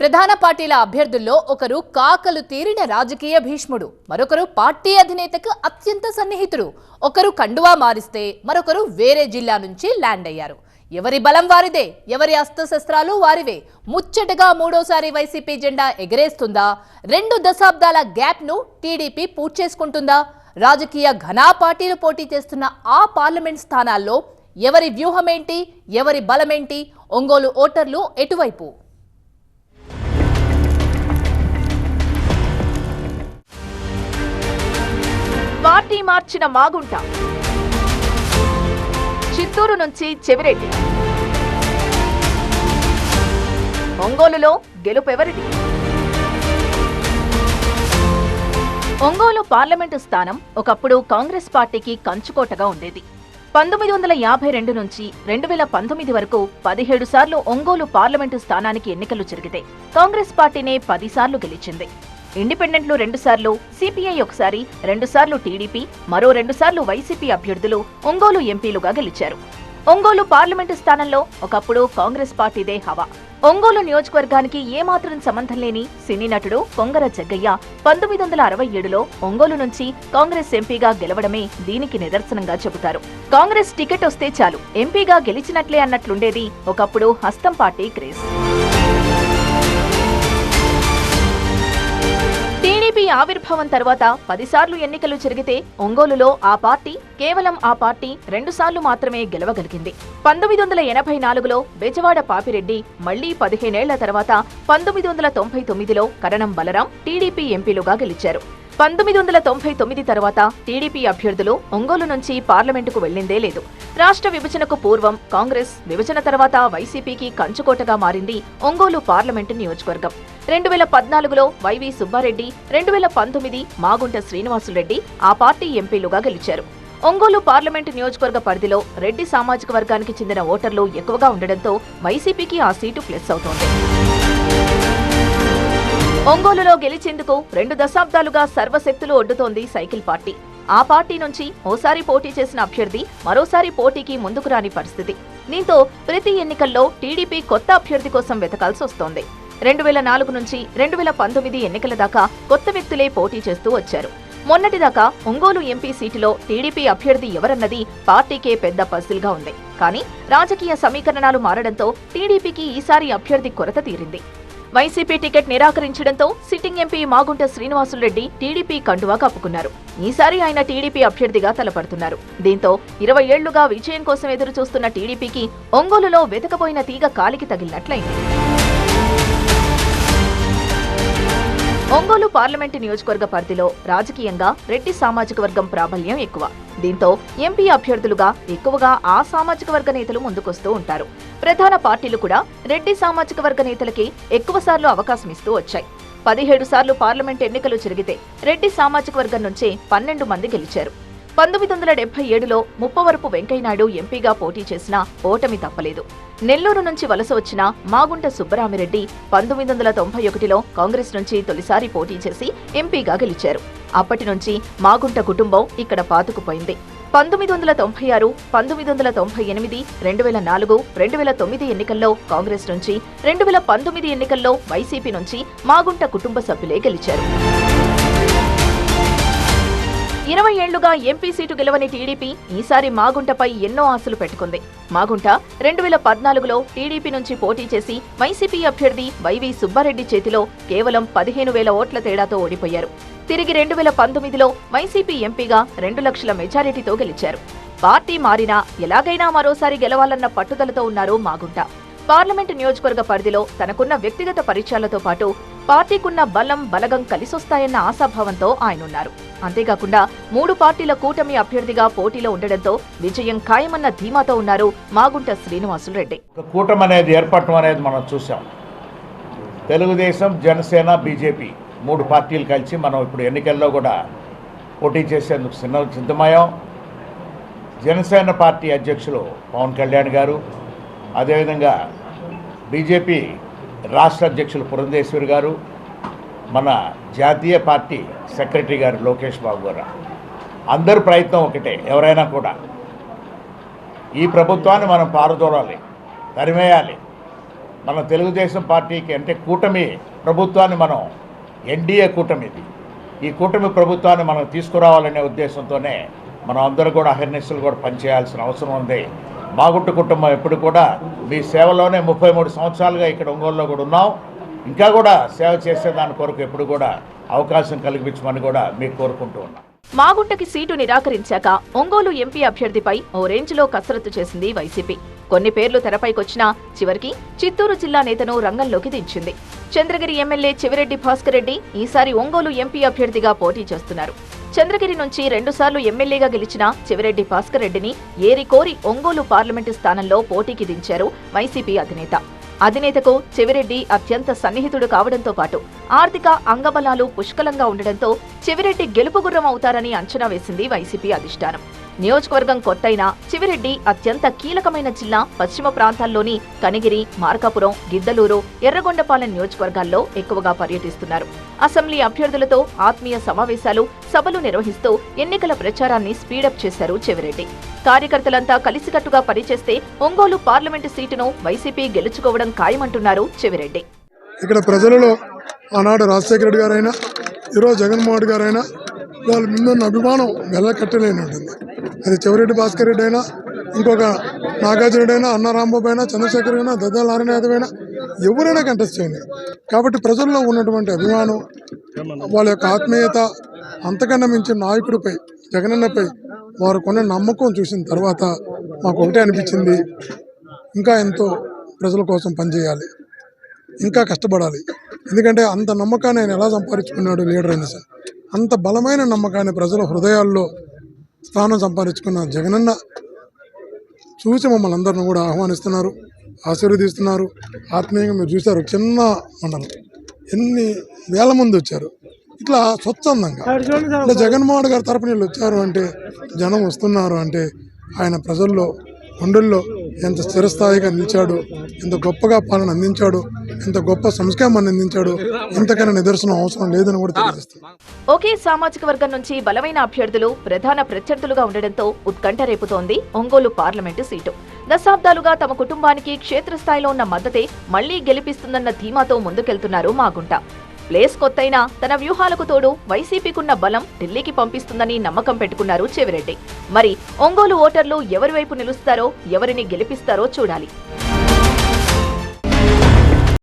ప్రధాన పార్టీల అభ్యర్థుల్లో ఒకరు కాకలు తీరిన రాజకీయ భీష్ముడు, మరొకరు పార్టీ అధినేతకు అత్యంత సన్నిహితుడు. ఒకరు కండువా మారిస్తే మరొకరు వేరే జిల్లా నుంచి ల్యాండ్ అయ్యారు. ఎవరి బలం వారిదే, ఎవరి అస్త్రశస్త్రాలు వారివే. ముచ్చటగా మూడోసారి వైసీపీ జెండా ఎగరేస్తుందా? 2 దశాబ్దాల గ్యాప్ ను టీడీపీ పూర్తి చేసుకుంటుందా? రాజకీయ ఘనా పార్టీలు పోటీ చేస్తున్న ఆ పార్లమెంట్ స్థానాల్లో ఎవరి వ్యూహమేంటి, ఎవరి బలమేంటి? ఒంగోలు ఓటర్లు ఎటువైపు? పార్టీ మార్చిన మాగుంట, చిత్తూరు నుంచి చెవిరెడ్డి, ఒంగోలులో గెలుపెవరిది? ఒంగోలు పార్లమెంటు స్థానం ఒకప్పుడు కాంగ్రెస్ పార్టీకి కంచుకోటగా ఉండేది. 1952 నుంచి 2019 వరకు 17 సార్లు ఒంగోలు పార్లమెంటు స్థానానికి ఎన్నికలు జరిగితే కాంగ్రెస్ పార్టీనే 10 సార్లు గెలిచింది. ఇండిపెండెంట్లు 2 సార్లు, సిపిఐ 1 సారి, 2 సార్లు టీడీపీ, మరో 2 సార్లు వైసీపీ అభ్యర్థులు ఒంగోలు ఎంపీలుగా గెలిచారు. ఒంగోలు పార్లమెంటు స్థానంలో ఒకప్పుడు కాంగ్రెస్ పార్టీదే హవా. ఒంగోలు నియోజకవర్గానికి ఏమాత్రం సంబంధం లేని సినీ నటుడు కొంగర జగ్గయ్య 1967లో ఒంగోలు నుంచి కాంగ్రెస్ ఎంపీగా గెలవడమే దీనికి నిదర్శనంగా చెబుతారు. కాంగ్రెస్ టికెట్ వస్తే చాలు ఎంపీగా గెలిచినట్లే అన్నట్లుండేది ఒకప్పుడు హస్తం పార్టీ క్రేజ్. టీడీపీ ఆవిర్భావం తర్వాత 10 సార్లు ఎన్నికలు జరిగితే ఒంగోలులో కేవలం ఆ పార్టీ 2 సార్లు మాత్రమే గెలవగలిగింది. 1984లో బెజవాడ పాపిరెడ్డి, మళ్లీ 15 ఏళ్ల తర్వాత 1999లో కరణం బలరాం టీడీపీ ఎంపీలుగా గెలిచారు. 1999 తర్వాత టీడీపీ అభ్యర్థులు ఒంగోలు నుంచి పార్లమెంటుకు వెళ్లిందే లేదు. రాష్ట్ర విభజనకు పూర్వం కాంగ్రెస్, విభజన తర్వాత వైసీపీకి కంచుకోటగా మారింది ఒంగోలు పార్లమెంటు నియోజకవర్గం. 2014లో వైవి సుబ్బారెడ్డి, 2019 మాగుంట శ్రీనివాసులరెడ్డి ఆ పార్టీ ఎంపీలుగా గెలిచారు. ఒంగోలు పార్లమెంటు నియోజకవర్గ పరిధిలో రెడ్డి సామాజిక వర్గానికి చెందిన ఓటర్లు ఎక్కువగా ఉండడంతో వైసీపీకి ఆ సీటు ప్లస్ అవుతోంది. ఒంగోలులో గెలిచేందుకు 2 దశాబ్దాలుగా సర్వశక్తులు ఒడ్డుతోంది సైకిల్ పార్టీ. ఆ పార్టీ నుంచి ఓసారి పోటీ చేసిన అభ్యర్థి మరోసారి పోటీకి ముందుకు రాని పరిస్థితి. దీంతో ప్రతి ఎన్నికల్లో టీడీపీ కొత్త అభ్యర్థి కోసం వెతకాల్సి వస్తోంది. 2004 నుంచి 2019 ఎన్నికల దాకా కొత్త వ్యక్తులే పోటీ చేస్తూ వచ్చారు. మొన్నటిదాకా ఒంగోలు ఎంపీ సీటులో టీడీపీ అభ్యర్థి ఎవరన్నది పార్టీకే పెద్ద పజిల్గా ఉంది. కానీ రాజకీయ సమీకరణాలు మారడంతో టీడీపీకి ఈసారి అభ్యర్థి కొరత తీరింది. వైసీపీ టికెట్ నిరాకరించడంతో sitting MP Magunta Srinivasulu Reddy TDP కండువా కప్పుకున్నారు. ఈసారి ఆయన టీడీపీ అభ్యర్థిగా తలపడుతున్నారు. దీంతో 20 ఏళ్లుగా విజయం కోసం ఎదురు చూస్తున్న టీడీపీకి ఒంగోలులో వెతకబోయిన తీగ కాలికి తగిలినట్లయింది. ఒంగోలు పార్లమెంటు నియోజకవర్గ పరిధిలో రాజకీయంగా రెడ్డి సామాజిక వర్గం ప్రాబల్యం ఎక్కువ. దీంతో ఎంపీ అభ్యర్థులుగా ఎక్కువగా ఆ సామాజిక వర్గ నేతలు ముందుకొస్తూ ఉంటారు. ప్రధాన పార్టీలు కూడా రెడ్డి సామాజిక వర్గ నేతలకి ఎక్కువసార్లు అవకాశం ఇస్తూ వచ్చాయి. 17 సార్లు పార్లమెంట్ ఎన్నికలు జరిగితే రెడ్డి సామాజిక వర్గం నుంచే 12 మంది గెలిచారు. 1977లో ముప్పవరపు వెంకయ్యనాయుడు ఎంపీగా పోటీ చేసినా ఓటమి తప్పలేదు. నెల్లూరు నుంచి వలస వచ్చిన మాగుంట సుబ్బరామిరెడ్డి 1991లో కాంగ్రెస్ నుంచి తొలిసారి పోటీ చేసి ఎంపీగా గెలిచారు. అప్పటి నుంచి మాగుంట కుటుంబం ఇక్కడ పాతుకుపోయింది. 1996, 1998, 2004, 2009 ఎన్నికల్లో కాంగ్రెస్ నుంచి, 2019 ఎన్నికల్లో వైసీపీ నుంచి మాగుంట కుటుంబ సభ్యులే గెలిచారు. 20 ఏళ్లుగా ఎంపీ సీటు గెలవని టీడీపీ ఈసారి మాగుంటపై ఎన్నో ఆశలు పెట్టుకుంది. మాగుంట 2014లో టీడీపీ నుంచి పోటీ చేసి వైసీపీ అభ్యర్థి వైవి సుబ్బారెడ్డి చేతిలో కేవలం 15,000 ఓట్ల తేడాతో ఓడిపోయారు. తిరిగి 2019లో వైసీపీ ఎంపీగా 2 లక్షల మెజారిటీతో గెలిచారు. పార్టీ మారినా ఎలాగైనా మరోసారి గెలవాలన్న పట్టుదలతో ఉన్నారు మాగుంట. పార్లమెంటు నియోజకవర్గ పరిధిలో తనకున్న వ్యక్తిగత పరిచయాలతో పాటు పార్టీకున్న బలగం కలిసొస్తాయన్న ఆశాభావంతో ఆయనున్నారు. అంతేకాకుండా 3 పార్టీల కూటమి అభ్యర్థిగా పోటీలో ఉండడంతో విజయం ఖాయమన్న ధీమాతో ఉన్నారు మాగుంట శ్రీనివాసులరెడ్డి. కూటమి అనేది ఏర్పడటం అనేది మనం చూసాం. తెలుగుదేశం, జనసేన, బీజేపీ 3 పార్టీలు కలిసి మనం ఇప్పుడు ఎన్నికల్లో కూడా పోటీ చేసేందుకు సిద్ధమయ్యాం. జనసేన పార్టీ అధ్యక్షులు పవన్ కళ్యాణ్ గారు, అదేవిధంగా బీజేపీ రాష్ట్ర అధ్యక్షులు పురంధేశ్వరి గారు, మన జాతీయ పార్టీ సెక్రటరీ గారు లోకేష్ బాబు గారు, అందరి ప్రయత్నం ఒకటే. ఎవరైనా కూడా ఈ ప్రభుత్వాన్ని మనం పారదోడాలి, తరిమేయాలి. మన తెలుగుదేశం పార్టీకి అంటే కూటమి ప్రభుత్వాన్ని మనం ఎన్డీఏ కూటమి ఇది, ఈ కూటమి ప్రభుత్వాన్ని మనం తీసుకురావాలనే ఉద్దేశంతోనే మనం అందరూ కూడా అహర్నిశలు కూడా పనిచేయాల్సిన అవసరం ఉంది. మాగుంట కుటుంబం ఎప్పుడు కూడా మీ సేవలోనే 33 సంవత్సరాలుగా ఇక్కడ ఒంగోలులో కూడా ఉన్నాం. ఇంకా కూడా సేవ చేసే దాని కొరకు ఎప్పుడు కూడా అవకాశం కల్పించమని కూడా మీకు కోరుకుంటూ ఉన్నాం. మాగుంటకి సీటు నిరాకరించాక ఒంగోలు ఎంపీ అభ్యర్థిపై ఓ రేంజ్లో కసరత్తు చేసింది వైసీపీ. కొన్ని పేర్లు తెరపైకొచ్చినా చివరికి చిత్తూరు జిల్లా నేతను రంగంలోకి దించింది. చంద్రగిరి ఎమ్మెల్యే చెవిరెడ్డి భాస్కర్ రెడ్డి ఈసారి ఒంగోలు ఎంపీ అభ్యర్థిగా పోటీ చేస్తున్నారు. చంద్రగిరి నుంచి 2 సార్లు ఎమ్మెల్యేగా గెలిచిన చెవిరెడ్డి భాస్కర్ రెడ్డిని ఏరికోరి ఒంగోలు పార్లమెంటు స్థానంలో పోటీకి దించారు వైసీపీ అధినేత. అధినేతకు చెవిరెడ్డి అత్యంత సన్నిహితుడు కావడంతో పాటు ఆర్థిక అంగబలాలు పుష్కలంగా ఉండడంతో చెవిరెడ్డి గెలుపు గుర్రం అవుతారని అంచనా వేసింది వైసీపీ అధిష్టానం. నియోజకవర్గం కొత్తైన చెవిరెడ్డి అత్యంత కీలకమైన జిల్లా పశ్చిమ ప్రాంతాల్లోని కనిగిరి, మార్కాపురం, గిద్దలూరు, ఎర్రగొండపాలెం నియోజకవర్గాల్లో ఎక్కువగా పర్యటిస్తున్నారు. అసెంబ్లీ అభ్యర్థులతో ఆత్మీయ సమావేశాలు, సభలు నిర్వహిస్తూ ఎన్నికల ప్రచారాన్ని స్పీడప్ చేశారు చెవిరెడ్డి. కార్యకర్తలంతా కలిసికట్టుగా పనిచేస్తే ఒంగోలు పార్లమెంటు సీటును వైసీపీ గెలుచుకోవడం ఖాయమంటున్నారు చెవిరెడ్డి. ఇక్కడ ప్రజలలో ఆనాడు రాజశేఖర రెడ్డి గారైనా ఈరోజు జగన్మోహన్ రెడ్డి గారైనా వాళ్ళ ముందున్న అభిమానం వెల్లకట్టలేని ఉంటుంది. అది చెవిరెడ్డి భాస్కర్ రెడ్డి అయినా, ఇంకొక నాగార్జున రెడ్డి అయినా, అన్న రాంబాబు అయినా, చంద్రశేఖర్ అయినా, దద్దాల నారాయణ యాదవ్ అయినా ఎవరైనా కంటెస్ట్ చేయండి. కాబట్టి ప్రజల్లో ఉన్నటువంటి అభిమానం, వాళ్ళ యొక్క ఆత్మీయత అంతకన్నా మించిన నాయకుడిపై, జగనన్నపై వారు కొన్న నమ్మకం చూసిన తర్వాత మాకు ఒకటే అనిపించింది, ఇంకా ఎంతో ప్రజల కోసం పనిచేయాలి, ఇంకా కష్టపడాలి. ఎందుకంటే అంత నమ్మకాన్ని ఆయన ఎలా సంపాదించుకున్నాడు లీడర్ అయిన సార్, అంత బలమైన నమ్మకాన్ని ప్రజల హృదయాల్లో స్థానం సంపాదించుకున్న జగనన్న చూసి మమ్మల్ని అందరిని కూడా ఆహ్వానిస్తున్నారు, ఆశీర్వదిస్తున్నారు. ఆత్మీయంగా మీరు చూశారు, చిన్న మండలం ఎన్ని వేల మంది వచ్చారు. ఇట్లా స్వచ్ఛందంగా ఇట్లా జగన్మోహన్ గారి తరపున వీళ్ళు వచ్చారు అంటే, జనం వస్తున్నారు అంటే ఆయన ప్రజల్లో గుండెల్లో ఎంత స్థిరస్థాయిగా నిలిచాడు, ఎంత గొప్పగా పాలన అందించాడు, ఎంత గొప్ప సంస్కారాన్ని అందించాడు, ఇంతకన్నా నిదర్శనం అవసరం లేదని కూడా తెలియజేస్తాం. ఒకే సామాజిక వర్గం నుంచి బలమైన అభ్యర్థులు ప్రధాన ప్రత్యర్థులుగా ఉండడంతో ఉత్కంఠ రేపుతోంది ఒంగోలు పార్లమెంటు సీటు. దశాబ్దాలుగా తమ కుటుంబానికి క్షేత్రస్థాయిలో ఉన్న మద్దతే మళ్లీ గెలిపిస్తుందన్న ధీమాతో ముందుకెళ్తున్నారు మాగుంట. ప్లేస్ కొత్తైనా తన వ్యూహాలకు తోడు వైసీపీకున్న బలం ఢిల్లీకి పంపిస్తుందని నమ్మకం పెట్టుకున్నారు చెవిరెడ్డి. మరి ఒంగోలు ఓటర్లు ఎవరి వైపు నిలుస్తారో, ఎవరిని గెలిపిస్తారో చూడాలి.